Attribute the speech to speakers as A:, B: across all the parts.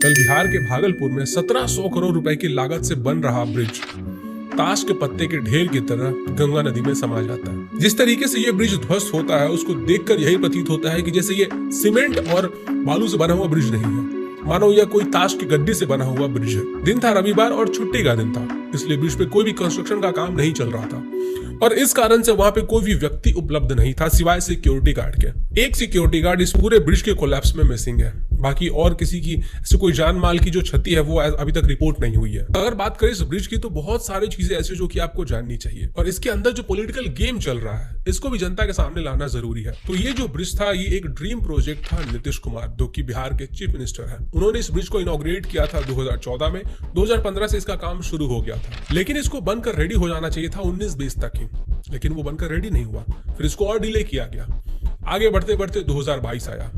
A: कल बिहार के भागलपुर में 1700 करोड़ रुपए की लागत से बन रहा ब्रिज ताश के पत्ते के ढेर की तरह गंगा नदी में समा जाता है। जिस तरीके से ये ब्रिज ध्वस्त होता है उसको देखकर यही प्रतीत होता है कि जैसे ये सीमेंट और बालू से बना हुआ ब्रिज नहीं है, मानो यह कोई ताश की गड्डी से बना हुआ ब्रिज है। दिन था रविवार और छुट्टी का दिन था, इसलिए ब्रिज पे कोई भी कंस्ट्रक्शन का काम नहीं चल रहा था और इस कारण से वहां पे कोई भी व्यक्ति उपलब्ध नहीं था सिवाय सिक्योरिटी गार्ड के। एक सिक्योरिटी गार्ड इस पूरे ब्रिज के कोलैप्स में मिसिंग है, बाकी और किसी की ऐसे कोई जान माल की जो क्षति है वो अभी तक रिपोर्ट नहीं हुई है। अगर बात करें इस ब्रिज की तो बहुत सारी चीजें ऐसी जो कि आपको जाननी चाहिए और इसके अंदर जो पॉलिटिकल गेम चल रहा है इसको भी जनता के सामने लाना जरूरी है। तो ये जो ब्रिज था ये एक ड्रीम प्रोजेक्ट था नीतीश कुमार, जो कि बिहार के चीफ मिनिस्टर है। उन्होंने इस ब्रिज को इनॉग्रेट किया था 2014 में, 2015 से इसका काम शुरू हो गया था, लेकिन इसको बनकर रेडी हो जाना चाहिए था 19-20 तक ही, लेकिन वो बनकर रेडी नहीं हुआ। फिर इसको और डिले किया गया, आगे बढ़ते बढ़ते 2022 आया।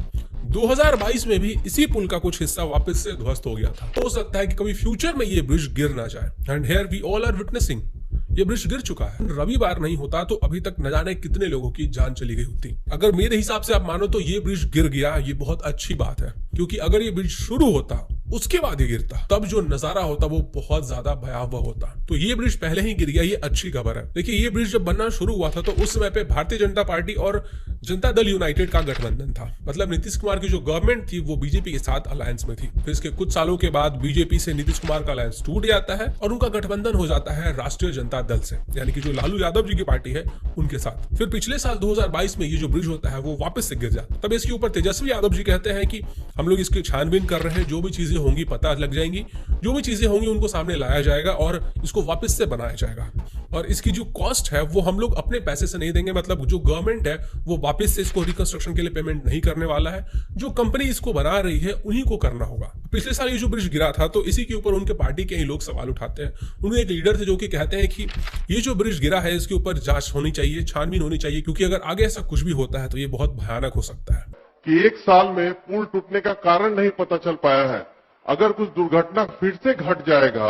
A: 2022 में भी इसी पुल का कुछ हिस्सा वापस से ध्वस्त हो गया था। हो सकता है कि कभी फ्यूचर में ये ब्रिज गिर ना जाए and here we all are witnessing ये ब्रिज गिर चुका है। रविवार नहीं होता तो अभी तक न जाने कितने लोगों की जान चली गई होती। अगर मेरे हिसाब से आप मानो तो ये ब्रिज गिर गया, ये बहुत अच्छी बात है, क्योंकि अगर ये ब्रिज शुरू होता उसके बाद ही गिरता तब जो नजारा होता वो बहुत ज्यादा भयावह होता। तो ये ब्रिज पहले ही गिर गया, ये अच्छी खबर है। देखिए ये ब्रिज जब बनना शुरू हुआ था तो उस समय पे भारतीय जनता पार्टी और जनता दल यूनाइटेड का गठबंधन था, मतलब नीतीश कुमार की जो गवर्नमेंट थी वो बीजेपी के साथ अलायंस में थी। फिर इसके कुछ सालों के बाद बीजेपी से नीतीश कुमार का अलायंस टूट जाता है और उनका गठबंधन हो जाता है राष्ट्रीय जनता दल से, यानी कि जो लालू यादव जी की पार्टी है उनके साथ। फिर पिछले साल 2022 में ये जो ब्रिज होता है वो वापस से गिर जाता है। तब इसके ऊपर तेजस्वी यादव जी कहते हैं कि हम लोग इसकी छानबीन कर रहे हैं, जो भी चीजें होंगी पता लग जाएंगी, जो भी चीजें होंगी उनको सामने लाया जाएगा और इसको वापस से बनाया जाएगा। और इसकी जो कॉस्ट है वो हम लोग अपने पैसे से नहीं देंगे, मतलब जो गवर्नमेंट है वो वापस से इसको रिकंस्ट्रक्शन के लिए पेमेंट नहीं करने वाला है, जो कंपनी इसको बना रही है उन्हीं को करना होगा। पिछले साल ये जो ब्रिज गिरा था तो इसी के ऊपर उनके पार्टी के ही लोग सवाल उठाते हैं। उनके एक लीडर थे जो कि कहते हैं कि ये जो ब्रिज गिरा है इसके ऊपर जांच होनी चाहिए, छानबीन होनी चाहिए, क्योंकि अगर आगे ऐसा कुछ भी होता है तो ये बहुत भयानक हो सकता है।
B: कि एक साल में पुल टूटने का कारण नहीं पता चल पाया है, अगर कुछ दुर्घटना फिर से घट जाएगा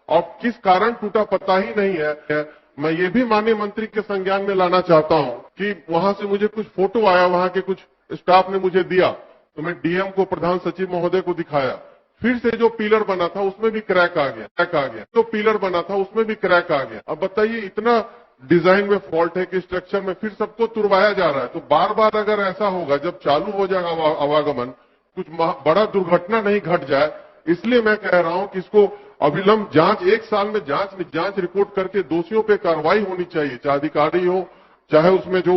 B: और किस कारण टूटा पता ही नहीं है। मैं ये भी माननीय मंत्री के संज्ञान में लाना चाहता हूं कि वहां से मुझे कुछ फोटो आया, वहां के कुछ स्टाफ ने मुझे दिया, तो मैं डीएम को, प्रधान सचिव महोदय को दिखाया। फिर से जो पिलर बना था उसमें भी क्रैक आ गया, तो पिलर बना था उसमें भी क्रैक आ गया। अब बताइए इतना डिजाइन में फॉल्ट है कि स्ट्रक्चर में फिर सबको तुड़वाया जा रहा है। तो बार बार अगर ऐसा होगा, जब चालू हो जाएगा आवागमन, कुछ बड़ा दुर्घटना नहीं घट जाए, इसलिए मैं कह रहा हूं कि इसको अविलंब जांच, एक साल में जांच रिपोर्ट करके दोषियों पे कार्रवाई होनी चाहिए, चाहे अधिकारी हो चाहे उसमें जो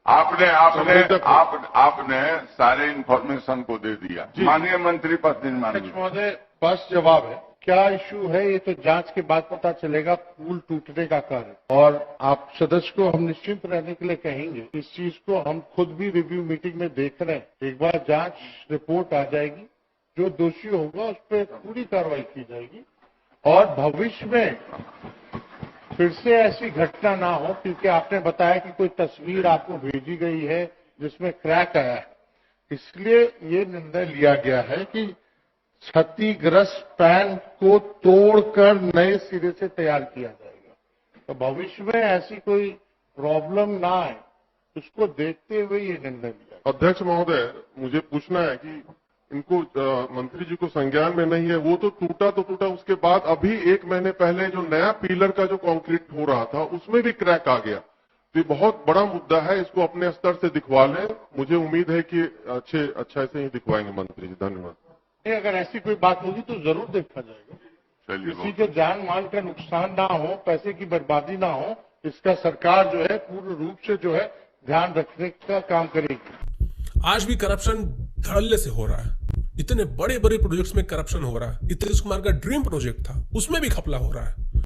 C: आपने सारे इंफॉर्मेशन को दे दिया। माननीय मंत्री
D: महोदय बस जवाब है, क्या इश्यू है ये तो जांच के बाद पता चलेगा पुल टूटने का कारण, और आप सदस्य को हम निश्चिंत रहने के लिए कहेंगे। इस चीज को हम खुद भी रिव्यू मीटिंग में देख रहे हैं। एक बार जांच रिपोर्ट आ जाएगी, जो दोषी होगा उस पर पूरी कार्रवाई की जाएगी और भविष्य में फिर से ऐसी घटना ना हो, क्योंकि आपने बताया कि कोई तस्वीर आपको भेजी गई है जिसमें क्रैक आया है, इसलिए ये निर्णय लिया गया है कि क्षतिग्रस्त पैन को तोड़कर नए सिरे से तैयार किया जाएगा। तो भविष्य में ऐसी कोई प्रॉब्लम ना आए, उसको देखते हुए ये निर्णय लिया।
B: अध्यक्ष महोदय, मुझे पूछना है कि इनको मंत्री जी को संज्ञान में नहीं है, वो तो टूटा, उसके बाद अभी 1 महीने पहले जो नया पिलर का जो कंक्रीट हो रहा था उसमें भी क्रैक आ गया। तो ये बहुत बड़ा मुद्दा है, इसको अपने स्तर से दिखवा लें। मुझे उम्मीद है कि अच्छा से ही दिखवाएंगे मंत्री जी। धन्यवाद।
D: अगर ऐसी कोई बात होगी तो जरूर देखा जाएगा। किसी के जान माल का नुकसान ना हो, पैसे की बर्बादी ना हो, इसका सरकार जो है पूर्ण रूप से जो है ध्यान रखने का काम करेगी।
A: आज भी करप्शन धड़ल्ले से हो रहा है, इतने बड़े बड़े प्रोजेक्ट्स में करप्शन हो रहा है। नीतीश कुमार का ड्रीम प्रोजेक्ट था उसमें भी घपला हो रहा है।